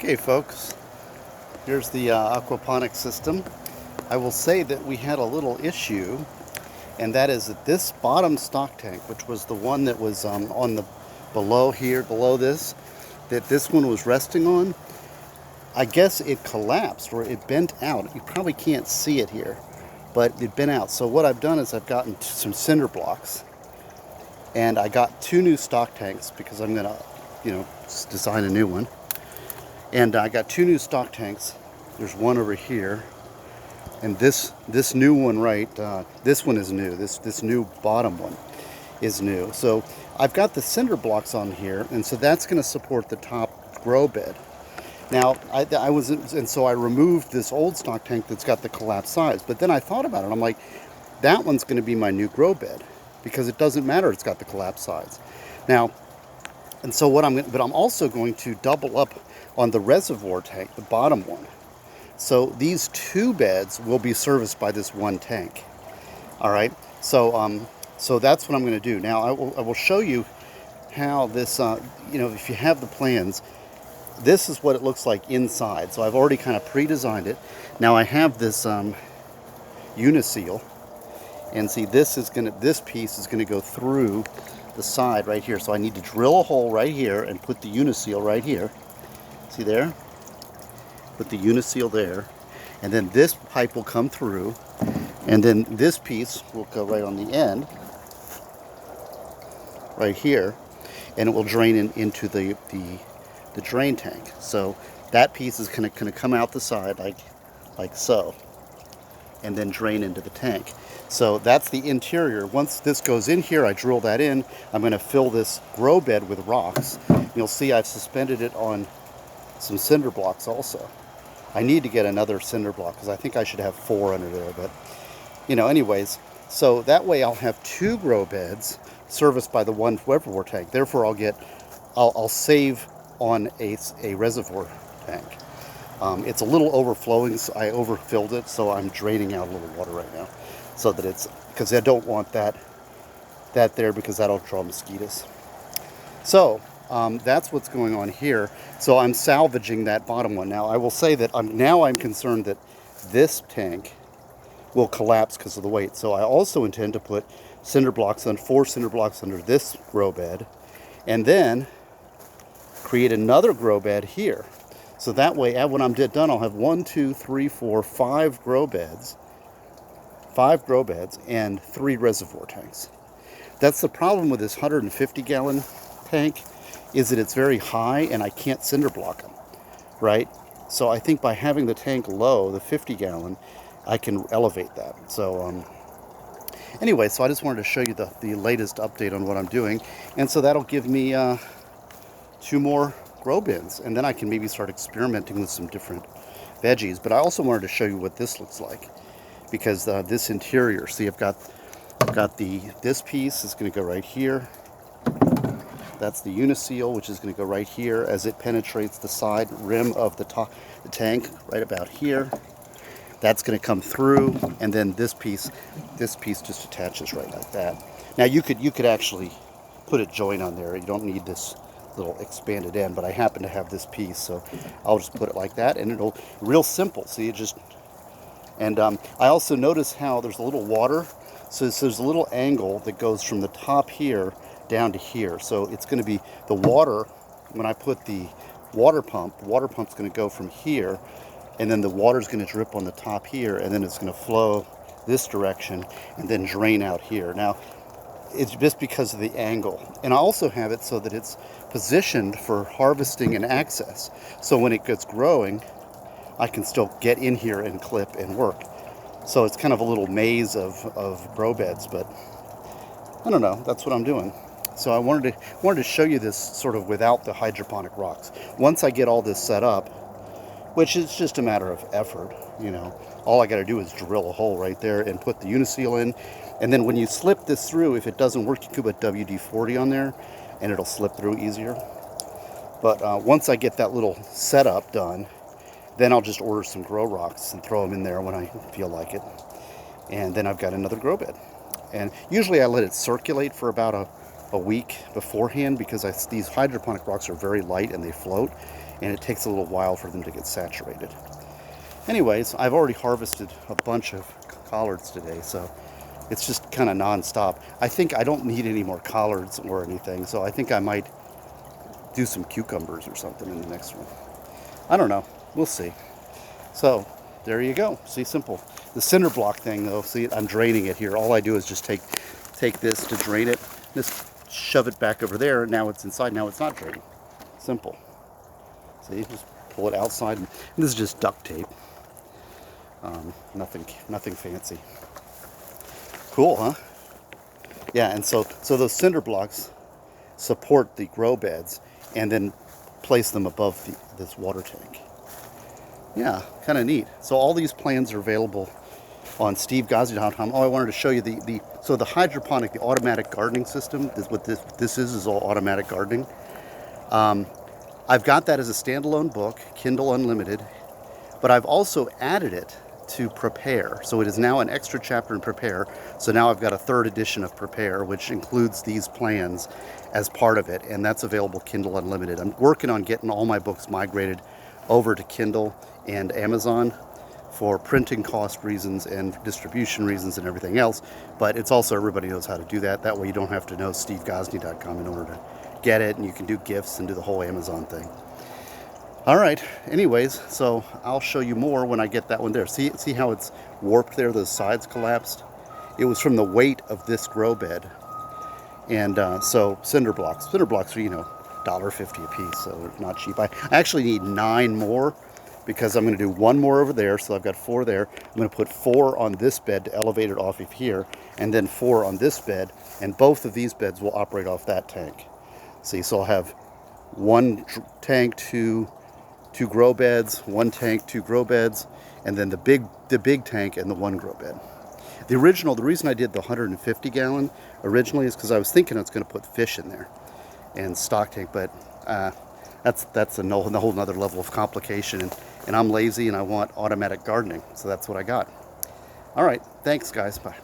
Okay, folks, here's the aquaponic system. I will say that we had a little issue, and that is that this bottom stock tank, which was the one that was on the below here, below this, that this one was resting on, I guess it collapsed or it bent out. You probably can't see it here, but it bent out. So what I've done is I've gotten some cinder blocks, and I got two new stock tanks because I'm gonna, design a new one. And I got two new stock tanks. There's one over here, and this new one, right? This one is new. This new bottom one is new. So I've got the cinder blocks on here, and so that's going to support the top grow bed. Now so I removed this old stock tank that's got the collapsed sides. But then I thought about it. I'm like, that one's going to be my new grow bed because it doesn't matter. It's got the collapsed sides. Now, and so I'm also going to double up on the reservoir tank, the bottom one. So these two beds will be serviced by this one tank. All right. So that's what I'm going to do. Now I will show you how this. If you have the plans, this is what it looks like inside. So I've already kind of pre-designed it. Now I have this uniseal, and see this piece is going to go through the side right here. So I need to drill a hole right here and put the uniseal right here. See there? Put the uniseal there. And then this pipe will come through. And then this piece will go right on the end. Right here. And it will drain into the drain tank. So that piece is going to come out the side like so. And then drain into the tank. So that's the interior. Once this goes in here, I drill that in. I'm going to fill this grow bed with rocks. You'll see I've suspended it on some cinder blocks also. I need to get another cinder block because I think I should have 4 under there. But, anyways, so that way I'll have 2 grow beds serviced by the one reservoir tank. Therefore, I'll save on a reservoir tank. It's a little overflowing, so I overfilled it, so I'm draining out a little water right now, so that because I don't want that there because that'll draw mosquitoes. So that's what's going on here. So I'm salvaging that bottom one. Now I will say that I'm concerned that this tank will collapse because of the weight. So I also intend to put 4 cinder blocks under this grow bed, and then create another grow bed here. So that way, when I'm done, I'll have 5 grow beds. 5 grow beds and 3 reservoir tanks. That's the problem with this 150-gallon tank, is that it's very high and I can't cinder block them, right? So I think by having the tank low, the 50-gallon, I can elevate that. So anyway, so I just wanted to show you the latest update on what I'm doing. And so that'll give me 2 more grow bins, and then I can maybe start experimenting with some different veggies. But I also wanted to show you what this looks like, because this interior, see, I've got this piece is going to go right here. That's the uniseal, which is going to go right here as it penetrates the side rim of the tank, right about here. That's going to come through, and then this piece just attaches right like that. Now you could actually put a joint on there. You don't need this little expanded end, but I happen to have this piece, so I'll just put it like that, and it'll real simple. See, it just, and I also notice how there's a little water, so there's a little angle that goes from the top here down to here. So it's going to be the water. When I put the water pump's going to go from here, and then the water's going to drip on the top here, and then it's going to flow this direction and then drain out here. Now, it's just because of the angle. And I also have it so that it's positioned for harvesting and access. So when it gets growing, I can still get in here and clip and work. So it's kind of a little maze of grow beds, but I don't know, that's what I'm doing. So I wanted to show you this sort of without the hydroponic rocks. Once I get all this set up, which is just a matter of effort, all I got to do is drill a hole right there and put the uniseal in. And then when you slip this through, if it doesn't work, you could put WD-40 on there and it'll slip through easier. But once I get that little setup done, then I'll just order some grow rocks and throw them in there when I feel like it. And then I've got another grow bed. And usually I let it circulate for about a week beforehand, because these hydroponic rocks are very light and they float. and it takes a little while for them to get saturated. Anyways, I've already harvested a bunch of collards today, so it's just kind of non-stop. I think I don't need any more collards or anything, so I think I might do some cucumbers or something in the next one. I don't know. We'll see. So there you go. See, simple. The cinder block thing, though, see, I'm draining it here. All I do is just take this to drain it, just shove it back over there, and now it's inside. Now it's not draining. Simple. See, just pull it outside, and this is just duct tape. Nothing fancy. Cool, huh? Yeah, and so those cinder blocks support the grow beds, and then place them above this water tank. Yeah, kind of neat. So all these plans are available on stevegozzi.com. Oh, I wanted to show you so the hydroponic, the automatic gardening system, is what this is all automatic gardening. I've got that as a standalone book, Kindle Unlimited, but I've also added it to Prepare. So it is now an extra chapter in Prepare. So now I've got a third edition of Prepare, which includes these plans as part of it, and that's available Kindle Unlimited. I'm working on getting all my books migrated over to Kindle and Amazon for printing cost reasons and distribution reasons and everything else, but it's also, everybody knows how to do that. That way you don't have to know stevegozzi.com in order to get it, and you can do gifts and do the whole Amazon thing. All right, anyways, so I'll show you more when I get that one there. See how it's warped there? Those sides collapsed? It was from the weight of this grow bed. And so cinder blocks are, $1.50 a piece, so they're not cheap. I actually need 9 more because I'm going to do 1 more over there, so I've got 4 there. I'm going to put 4 on this bed to elevate it off of here, and then 4 on this bed, and both of these beds will operate off that tank. See, so I'll have 1 tank, 2 grow beds, 1 tank, 2 grow beds, and then the big tank and the 1 grow bed. The reason I did the 150 gallon originally is because I was thinking I was going to put fish in there and stock tank, but that's a whole nother level of complication, and I'm lazy and I want automatic gardening, so that's what I got. All right, thanks guys, bye.